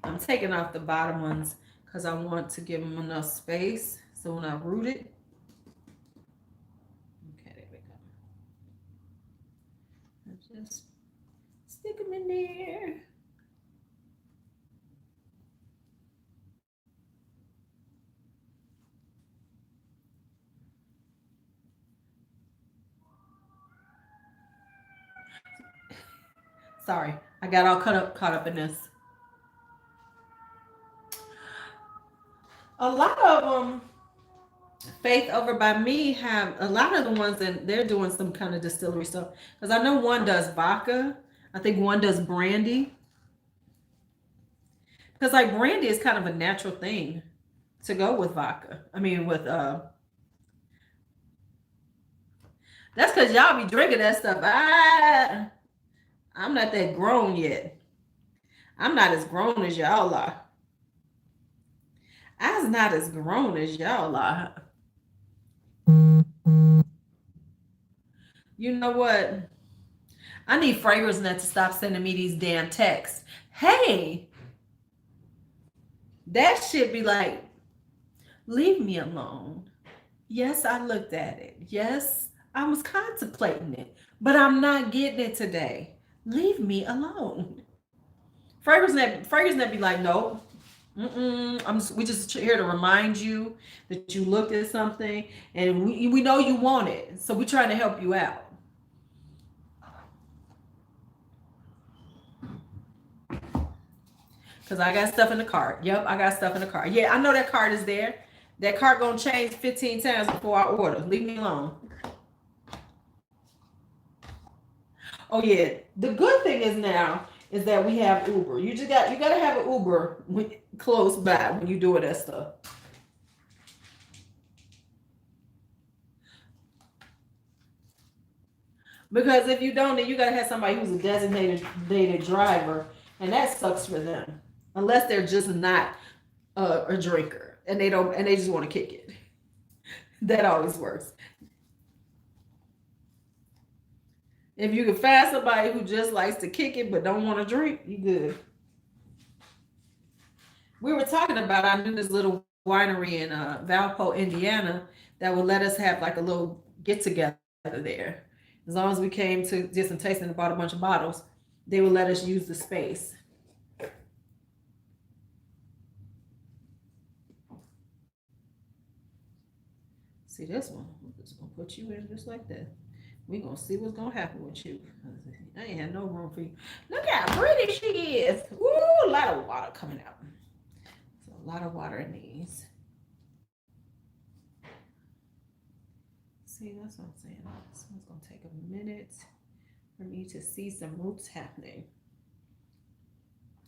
I'm taking off the bottom ones because I want to give them enough space. So when I root it, okay, there we go. I just stick them in there. Sorry, I got all caught up in this. A lot of them, Faith over by me, have a lot of the ones that they're doing some kind of distillery stuff. Because I know one does vodka. I think one does brandy. Because like brandy is kind of a natural thing to go with vodka. I mean, with that's because y'all be drinking that stuff. I'm not that grown yet. I'm not as grown as y'all are. I'm not as grown as y'all are. You know what? I need Fragrance Net to stop sending me these damn texts. Hey, that should be like, leave me alone. Yes, I looked at it. Yes, I was contemplating it, but I'm not getting it today. Leave me alone. Fragrance Net be like, nope. We just here to remind you that you looked at something and we know you want it. So we're trying to help you out. Because I got stuff in the cart. Yep, I got stuff in the cart. Yeah, I know that cart is there. That cart gonna change 15 times before I order. Leave me alone. Oh yeah. The good thing is now is that we have Uber. You gotta have an Uber close by when you doing that stuff. Because if you don't, then you gotta have somebody who's a designated driver, and that sucks for them. Unless they're just not a drinker and they just want to kick it. That always works. If you can find somebody who just likes to kick it but don't want to drink, you good. We were talking about, I knew this little winery in Valpo, Indiana, that would let us have like a little get together there. As long as we came to do some tasting and bought a bunch of bottles, they would let us use the space. See this one? I'm just gonna put you in just like that. We gonna see what's gonna happen with you. I ain't had no room for you. Look how pretty she is. Woo, a lot of water coming out. So a lot of water in these. See, that's what I'm saying. This one's gonna take a minute for me to see some roots happening.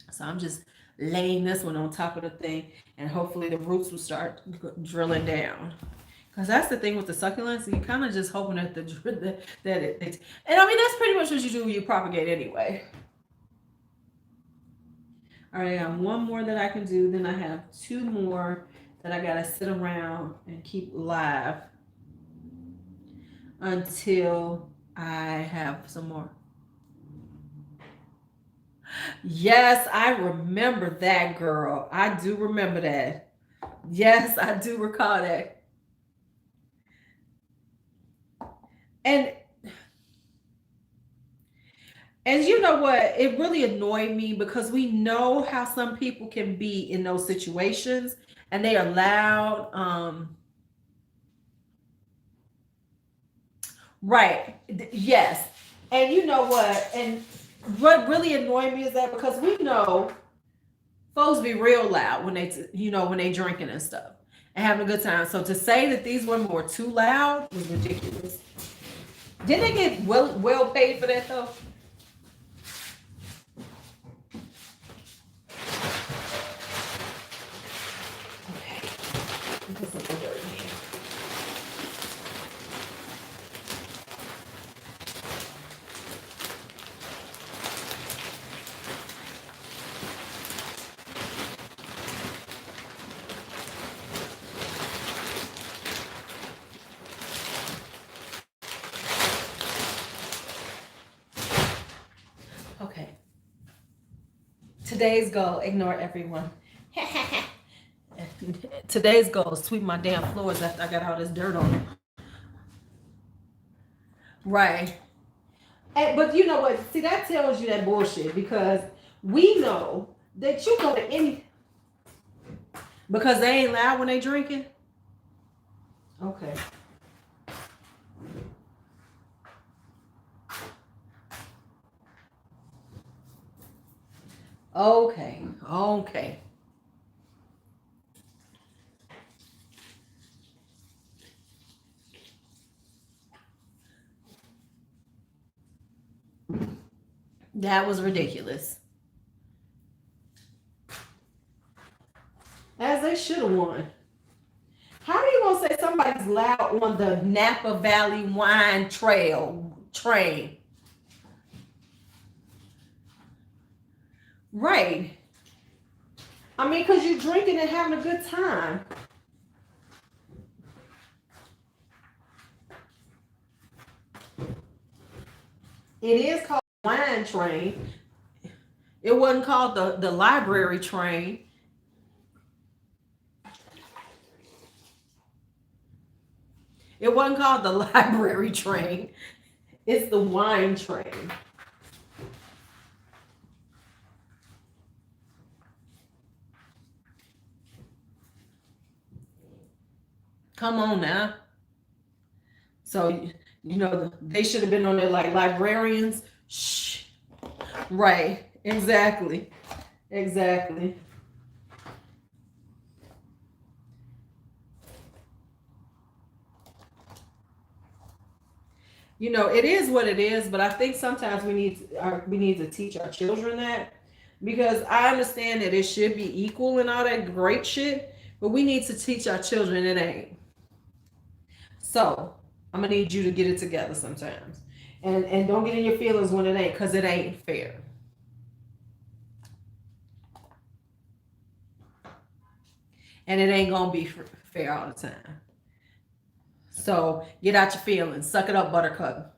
So I'm just laying this one on top of the thing, and hopefully the roots will start drilling down. Because that's the thing with the succulents, you kind of just hoping that and I mean that's pretty much what you do when you propagate anyway. All right, I have one more that I can do. Then I have two more that I gotta sit around and keep live until I have some more. Yes, I remember that, girl. I do remember that. Yes, I do recall that. And you know what? It really annoyed me because we know how some people can be in those situations and they are loud. Right. Yes. And you know what? And what really annoyed me is that because we know folks be real loud when when they drinking and stuff and having a good time. So to say that these women were too loud was ridiculous. Didn't they get well paid for that though? Today's goal, ignore everyone. Today's goal is sweep my damn floors after I got all this dirt on them. Right. But you know what? See, that tells you that bullshit because we know that you go to any because they ain't loud when they drinking. Okay. Okay. Okay. That was ridiculous. As they should have won. How are you gonna say somebody's loud on the Napa Valley Wine Trail train? Right. I mean, because you're drinking and having a good time. It is called wine train. It wasn't called the library train. It wasn't called the library train. It's the wine train. Come on now. So, they should have been on there like librarians. Shh. Right. Exactly. Exactly. It is what it is, but I think sometimes we need to teach our children that because I understand that it should be equal and all that great shit, but we need to teach our children it ain't. So I'm gonna need you to get it together sometimes, and don't get in your feelings when it ain't, cause it ain't fair, and it ain't gonna be fair all the time. So get out your feelings, suck it up, Buttercup.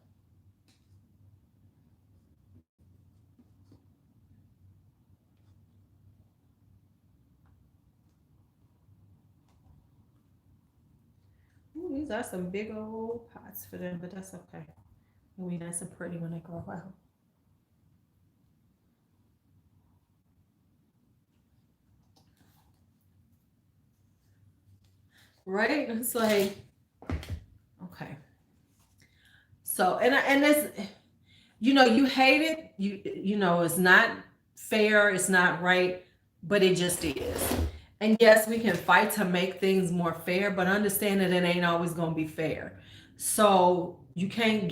Ooh, these are some big old pots for them, but that's okay. They'll be nice and pretty when they grow out. Right? It's like, okay. So and this, you hate it. It's not fair. It's not right, but it just is. And yes, we can fight to make things more fair, but understand that it ain't always gonna be fair. So you can't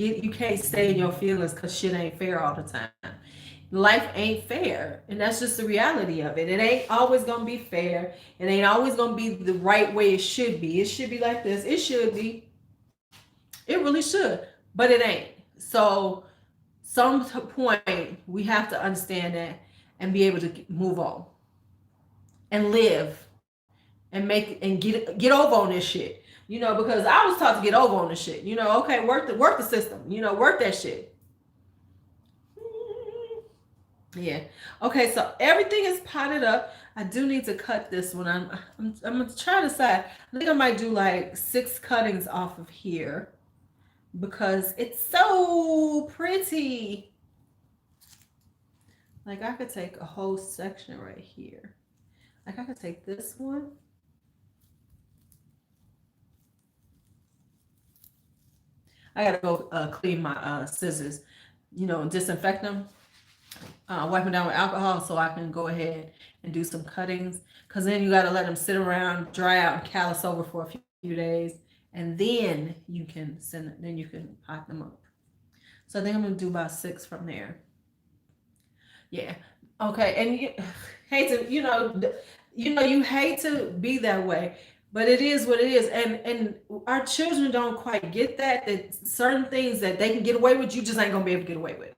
stay in your feelings because shit ain't fair all the time. Life ain't fair, and that's just the reality of it. It ain't always gonna be fair. It ain't always gonna be the right way it should be. It should be like this. It should be. It really should, but it ain't. So some point we have to understand that and be able to move on and live and get over on this shit. Because I was taught to get over on this shit. Okay, work the system. Work that shit. Yeah. Okay, so everything is potted up. I do need to cut this one. I'm gonna try to decide. I think I might do like 6 cuttings off of here because it's so pretty. Like I could take a whole section right here. Like I could take this one. I gotta go clean my scissors, disinfect them, wipe them down with alcohol so I can go ahead and do some cuttings. Cause then you gotta let them sit around, dry out, and callus over for a few days, and then you can pot them up. So I think I'm gonna do about 6 from there. Yeah. Okay. And you hate to, you hate to be that way, but it is what it is. And our children don't quite get that certain things that they can get away with, you just ain't gonna be able to get away with.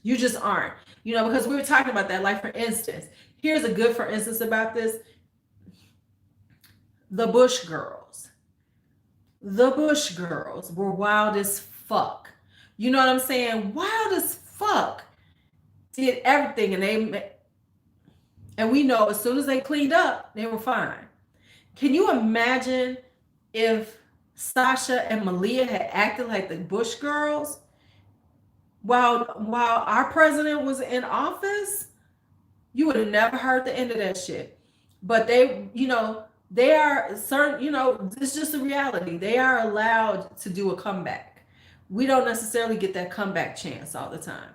You just aren't. Because we were talking about that. Like for instance, here's a good for instance about this. The Bush girls. The Bush girls were wild as fuck. You know what I'm saying? Wild as fuck. did everything, and we know as soon as they cleaned up, they were fine. Can you imagine if Sasha and Malia had acted like the Bush girls while our president was in office? You would have never heard the end of that shit. But they are certain, it's just a reality. They are allowed to do a comeback. We don't necessarily get that comeback chance all the time.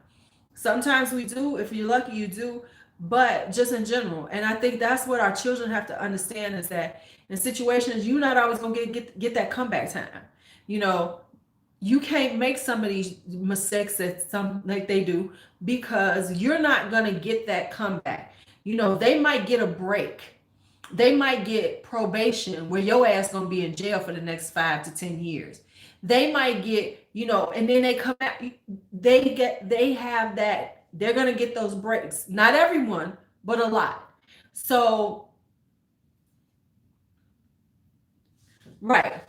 Sometimes we do. If you're lucky, you do. But just in general. And I think that's what our children have to understand, is that in situations, you're not always going to get that comeback time. You know, you can't make some of these mistakes that some like they do, because you're not going to get that comeback. They might get a break. They might get probation where your ass going to be in jail for the next 5 to 10 years. They might get, and then they come out, they have that, they're going to get those breaks. Not everyone, but a lot. So, right.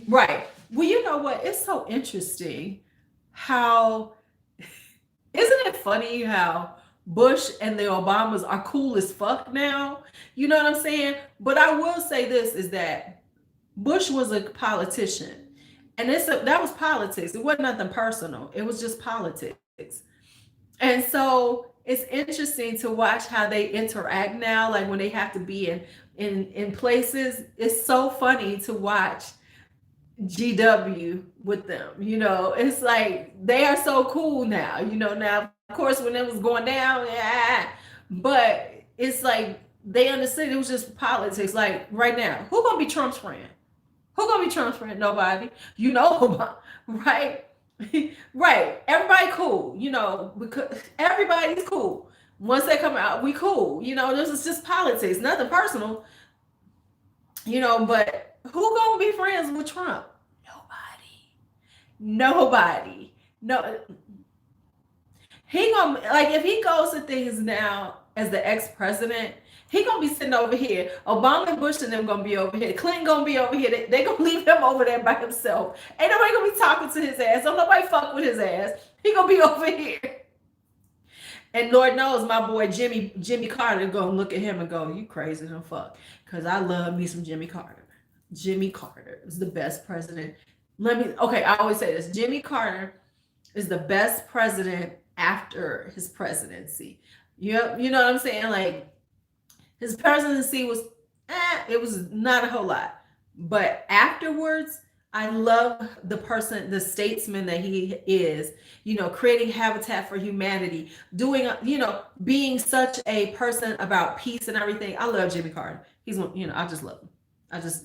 Right. Well, you know what? It's so interesting how, isn't it funny how Bush and the Obamas are cool as fuck now? You know what I'm saying? But I will say this, is that Bush was a politician. And that was politics. It wasn't nothing personal. It was just politics. And so it's interesting to watch how they interact now, like when they have to be in places. It's so funny to watch GW with them. It's like they are so cool now. Now of course when it was going down, yeah, but it's like they understood it was just politics. Like right now, who gonna be Trump's friend? Who gonna be Trump's friend? Nobody. Right? Right. Everybody cool. Because everybody's cool. Once they come out, we cool. This is just politics, nothing personal. But who gonna be friends with Trump? Nobody. No. He gonna, like, if he goes to things now as the ex-president, he gonna be sitting over here. Obama and Bush and them gonna be over here. Clinton gonna be over here. They gonna leave him over there by himself. Ain't nobody gonna be talking to his ass. Don't nobody fuck with his ass. He gonna be over here. And Lord knows my boy Jimmy Carter gonna look at him and go, "You crazy as fuck." Because I love me some Jimmy Carter. Jimmy Carter is the best president. I always say this. Jimmy Carter is the best president after his presidency. You know what I'm saying? Like, his presidency was, it was not a whole lot. But afterwards, I love the statesman that he is, creating Habitat for Humanity, doing, being such a person about peace and everything. I love Jimmy Carter. He's one, I just love him. I just,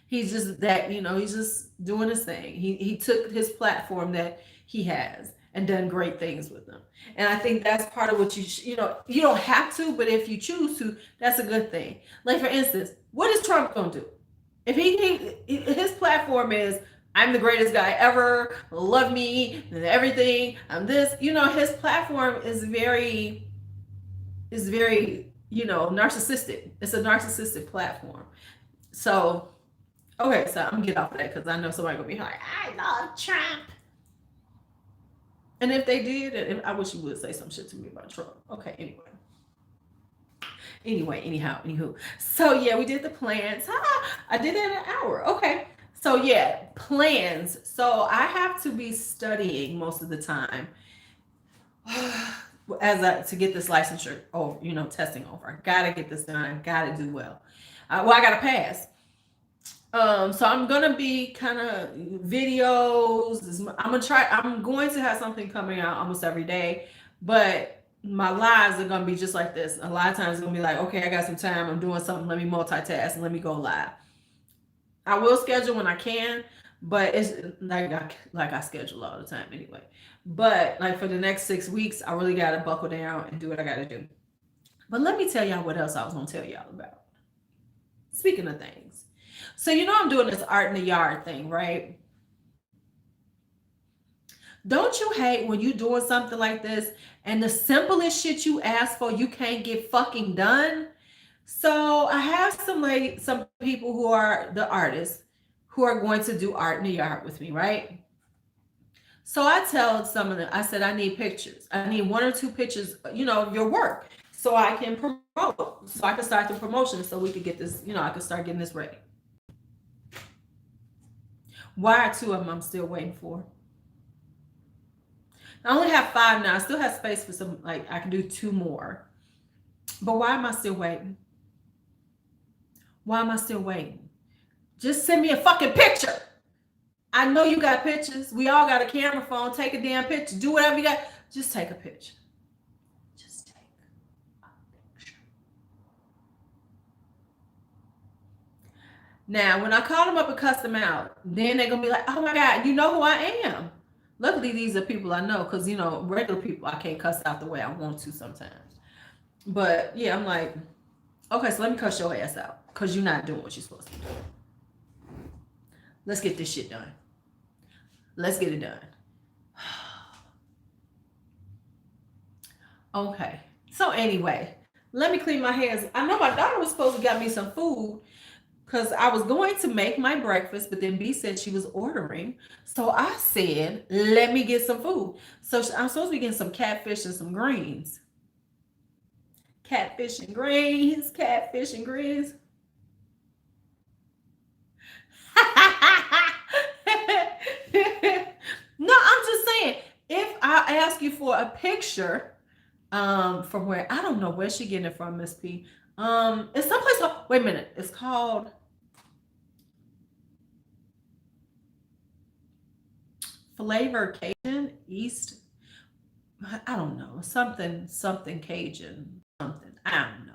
he's just that, he's just doing his thing. He took his platform that he has and done great things with them. And I think that's part of what you don't have to, but if you choose to, that's a good thing. Like, for instance, what is Trump going to do? If his platform is, I'm the greatest guy ever, love me, and everything, I'm this, his platform is very, narcissistic. It's a narcissistic platform. So, okay, so I'm gonna get off of that because I know somebody gonna be like, I love Trump. And if they did, I wish you would say some shit to me about Trump. Okay, anywho. So yeah, we did the plans. I did it in an hour. Okay. So yeah, plans. So I have to be studying most of the time to get this licensure over, testing over. I gotta get this done. I gotta do well. I gotta pass. So I'm gonna be kind of videos. I'm going to have something coming out almost every day, but my lives are gonna be just like this. A lot of times it's gonna be like, okay, I got some time, I'm doing something, let me multitask and let me go live. I will schedule when I can, but it's like I schedule all the time anyway. But like for the next 6 weeks, I really gotta buckle down and do what I gotta do. But let me tell y'all what else I was gonna tell y'all about. Speaking of things. So I'm doing this art in the yard thing, right? Don't you hate when you doing something like this and the simplest shit you ask for, you can't get fucking done? So I have some people who are the artists who are going to do art in the yard with me, right? So I tell some of them, I said, I need pictures. I need 1 or 2 pictures, of your work so I can promote, so I can start the promotion so we could get this, I could start getting this ready. Why are 2 of them I'm still waiting for? I only have 5 now. I still have space for some, like I can do 2 more. But why am I still waiting? Why am I still waiting? Just send me a fucking picture. I know you got pictures. We all got a camera phone. Take a damn picture. Do whatever you got. Just take a picture. Just take a picture. Now, when I call them up and cuss them out, then they're going to be like, oh my God, you know who I am. Luckily, these are people I know because, regular people I can't cuss out the way I want to sometimes. But yeah, I'm like, okay, so let me cuss your ass out because you're not doing what you're supposed to do. Let's get this shit done. Let's get it done. Okay. So anyway, let me clean my hands. I know my daughter was supposed to get me some food because I was going to make my breakfast, but then B said she was ordering. So I said, let me get some food. So I'm supposed to be getting some catfish and some greens. Catfish and greens, catfish and greens. No, I'm just saying, if I ask you for a picture, from where I don't know where she getting it from, Miss P. It's someplace called, wait a minute, it's called Flavor Cajun East. I don't know, something Cajun, something. I don't know.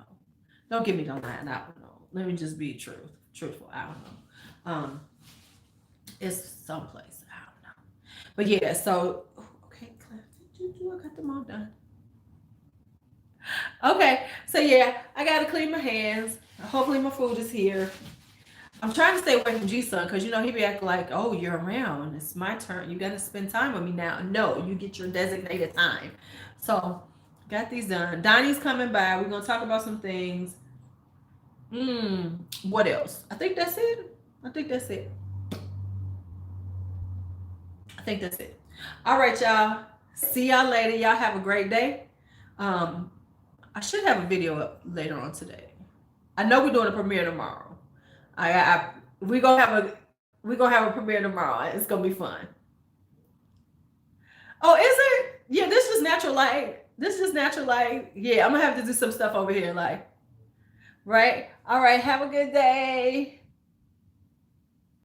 Don't give me no line. I don't know. Let me just be truthful. I don't know. It's someplace. I don't know. But yeah, so okay, Claire, I got them all done. Okay, so yeah, I gotta clean my hands. Hopefully my food is here. I'm trying to stay away from G-Son because he be acting like, oh, you're around. It's my turn. You gotta spend time with me now. No, you get your designated time. So got these done. Donnie's coming by. We're gonna talk about some things. What else? I think that's it. I think that's it. All right, y'all. See y'all later. Y'all have a great day. I should have a video up later on today. I know we're doing a premiere tomorrow. We're gonna have a premiere tomorrow. It's gonna be fun. Oh, is it? Yeah, this is natural light. Yeah, I'm gonna have to do some stuff over here, like, right? All right, have a good day.